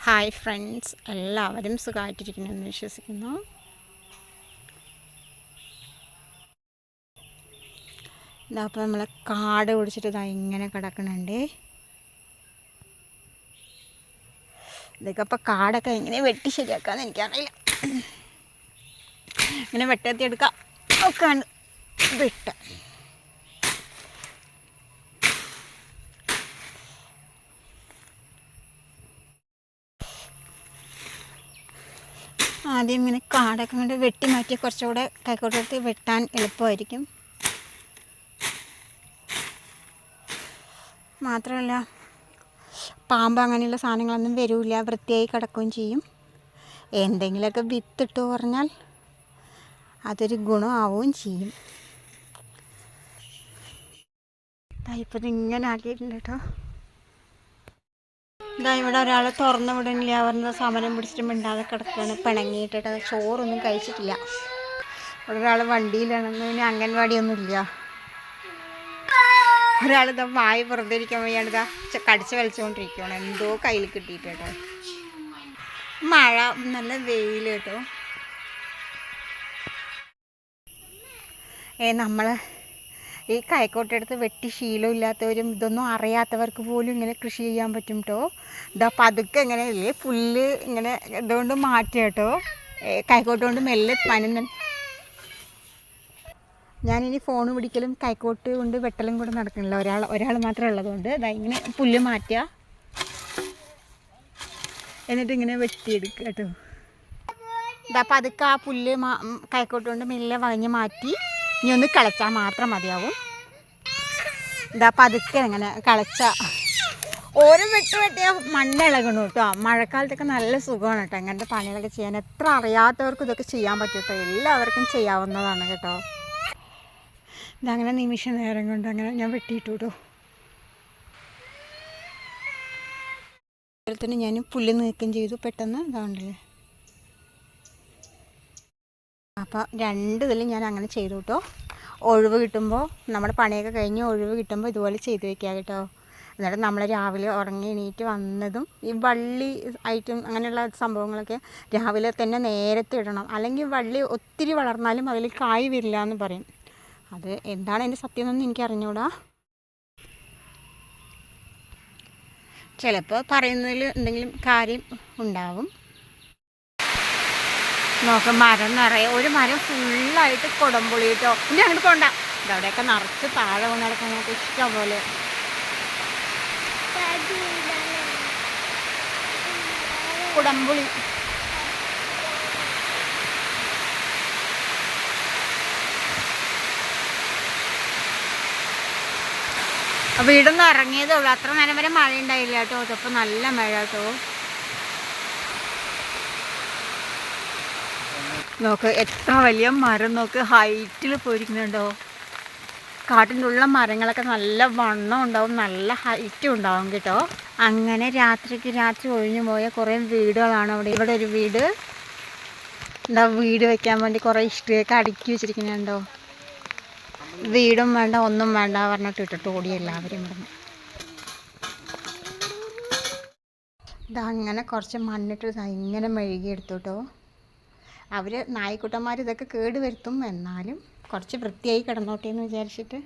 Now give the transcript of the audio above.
Hi friends, എല്ലാവരും സുഖമായിട്ടിരിക്കുന്നെന്ന് വിശ്വസിക്കുന്നു. ഇതപ്പോൾ നമ്മൾ കാട് പിടിച്ചിട്ട് ഇതാ ഇങ്ങനെ കിടക്കണുണ്ട്. ഇതൊക്കെ അപ്പോൾ കാടൊക്കെ എങ്ങനെ വെട്ടി ശരിയാക്കാമെന്ന് എനിക്കറിയില്ല. ഇങ്ങനെ വെട്ടെത്തിയെടുക്കാം ഒക്കെയാണ് വിട്ട്. ആദ്യം ഇങ്ങനെ കാടൊക്കെ കൊണ്ട് വെട്ടി മാറ്റി കുറച്ചുകൂടെ കൈക്കോട്ടെടുത്ത് വെട്ടാൻ എളുപ്പമായിരിക്കും. മാത്രമല്ല പാമ്പ് അങ്ങനെയുള്ള സാധനങ്ങളൊന്നും വരില്ല, വൃത്തിയായി കിടക്കുകയും ചെയ്യും. എന്തെങ്കിലുമൊക്കെ വിത്തിട്ട് പറഞ്ഞാൽ അതൊരു ഗുണമാവുകയും ചെയ്യും. ഇപ്പം ഇതിങ്ങനെ ആക്കിയിട്ടുണ്ട് കേട്ടോ. ഇതാ ഇവിടെ ഒരാൾ തുറന്നു വിടണില്ല പറഞ്ഞ സമരം പിടിച്ചിട്ട് മിണ്ടാതെ കിടക്കുകയാണ്, പിണങ്ങിയിട്ടിട്ട്. ചോറൊന്നും കഴിച്ചിട്ടില്ല. ഇവിടെ ഒരാൾ വണ്ടിയിലാണെന്ന്, പിന്നെ അംഗൻവാടിയൊന്നുമില്ല. ഒരാളിതാ വായി വെറുതെ ഇരിക്കാൻ വയ്യാണ്ട് ഇതാ കടിച്ച് വലിച്ചുകൊണ്ടിരിക്കുകയാണ്, എന്തോ കയ്യിൽ കിട്ടിയിട്ട് കേട്ടോ. മഴ, നല്ല വെയിൽ കേട്ടോ. നമ്മൾ ഈ കൈക്കോട്ടെടുത്ത് വെട്ടി ശീലമില്ലാത്തവരും ഇതൊന്നും അറിയാത്തവർക്ക് പോലും ഇങ്ങനെ കൃഷി ചെയ്യാൻ പറ്റും കേട്ടോ. ഇതാ പതുക്കെ ഇങ്ങനെ ഇല്ലേ പുല്ല് ഇങ്ങനെ ഇതുകൊണ്ട് മാറ്റുക കേട്ടോ. കൈക്കോട്ട് കൊണ്ട് മെല്ലെ പനന്ന്. ഞാനിനി ഫോൺ പിടിക്കലും കൈക്കോട്ട് കൊണ്ട് വെട്ടലും കൂടെ നടക്കണില്ല, ഒരാൾ മാത്രമേ ഉള്ളതുകൊണ്ട് ഇതാ ഇങ്ങനെ പുല്ല് മാറ്റുക, എന്നിട്ട് ഇങ്ങനെ വെട്ടിയെടുക്കുക കേട്ടോ. ഇതാ പതുക്കെ ആ പുല്ല് കൈക്കോട്ട് കൊണ്ട് മെല്ലെ വകഞ്ഞ് മാറ്റി ഇനി ഒന്ന് കളച്ചാൽ മാത്രം മതിയാവും. ഇതാ പതുക്കെ ഇങ്ങനെ കളച്ച ഓരോ വെട്ടിയ മണ്ണിളകണം കേട്ടോ. മഴക്കാലത്തൊക്കെ നല്ല സുഖമാണ് കേട്ടോ ഇങ്ങനത്തെ പണികളൊക്കെ ചെയ്യാൻ. എത്ര അറിയാത്തവർക്കും ഇതൊക്കെ ചെയ്യാൻ പറ്റും കേട്ടോ, എല്ലാവർക്കും ചെയ്യാവുന്നതാണ് കേട്ടോ. ഇതങ്ങനെ നിമിഷ നേരം കൊണ്ട് അങ്ങനെ ഞാൻ വെട്ടിയിട്ടു കേട്ടോ. അതുപോലെ ഞാൻ പുല്ല് നീക്കം ചെയ്തു പെട്ടെന്ന്. ഇതാണ്ടല്ലേ, അപ്പോൾ രണ്ട് ഇതിലും ഞാൻ അങ്ങനെ ചെയ്തു കേട്ടോ. ഒഴിവ് കിട്ടുമ്പോൾ നമ്മുടെ പണിയൊക്കെ കഴിഞ്ഞ് ഒഴിവ് കിട്ടുമ്പോൾ ഇതുപോലെ ചെയ്ത് വയ്ക്കുക കേട്ടോ. എന്നിട്ട് നമ്മൾ രാവിലെ ഉറങ്ങി എണീറ്റ് വന്നതും ഈ വള്ളി ഐറ്റം അങ്ങനെയുള്ള സംഭവങ്ങളൊക്കെ രാവിലെ തന്നെ നേരത്തെ ഇടണം. അല്ലെങ്കിൽ വള്ളി ഒത്തിരി വളർന്നാലും അതിൽ കായ് വരില്ല എന്ന് പറയും. അത് എന്താണ് അതിൻ്റെ സത്യം എന്നൊന്നും എനിക്ക് അറിഞ്ഞൂടാ. ചിലപ്പോൾ പറയുന്നതിൽ എന്തെങ്കിലും കാര്യം ഉണ്ടാവും. നോക്ക്, മരം നിറയെ, ഒരു മരം ഫുള്ളായിട്ട് കുടംപുളി കേട്ടോ. ഇനി അങ്ങോട്ട് പോണ്ട, ഇതവിടെയൊക്കെ നിറച്ച് താഴെ കൊണ്ട് നടക്കാൻ നമുക്ക് ഇഷ്ടം പോലെ. കുടംപുളി വീടൊന്നും ഇറങ്ങിയതേ ഉള്ളൂ, അത്ര നേരം വരെ മഴ ഉണ്ടായില്ല കേട്ടോ. അതപ്പോൾ നല്ല മഴ കേട്ടോ. നോക്ക് എത്ര വലിയ മരം, നോക്ക് ഹൈറ്റിൽ പോയിരിക്കുന്നുണ്ടോ. കാട്ടിൻ്റെ ഉള്ള മരങ്ങളൊക്കെ നല്ല വണ്ണം ഉണ്ടാവും, നല്ല ഹൈറ്റും ഉണ്ടാവും കേട്ടോ. അങ്ങനെ രാത്രി ഒഴിഞ്ഞു പോയ കുറേ വീടുകളാണ് അവിടെ. ഇവിടെ ഒരു വീട് എന്താ, വീട് വെക്കാൻ വേണ്ടി കുറേ ഇഷ്ടികയൊക്കെ അടുക്കി വെച്ചിരിക്കുന്നുണ്ടോ. വീടും വേണ്ട ഒന്നും വേണ്ട പറഞ്ഞിട്ട് ഇട്ടിട്ട് ഓടി എല്ലാവരും ഇവിടുന്ന്. ഇതങ്ങനെ കുറച്ച് മണ്ണിട്ട് ഇങ്ങനെ മെഴുകിയെടുത്തു കേട്ടോ. അവർ നായ്ക്കുട്ടന്മാർ ഇതൊക്കെ കേട് വരുത്തും, എന്നാലും കുറച്ച് വൃത്തിയായി കിടന്നോട്ടെ എന്ന് വിചാരിച്ചിട്ട്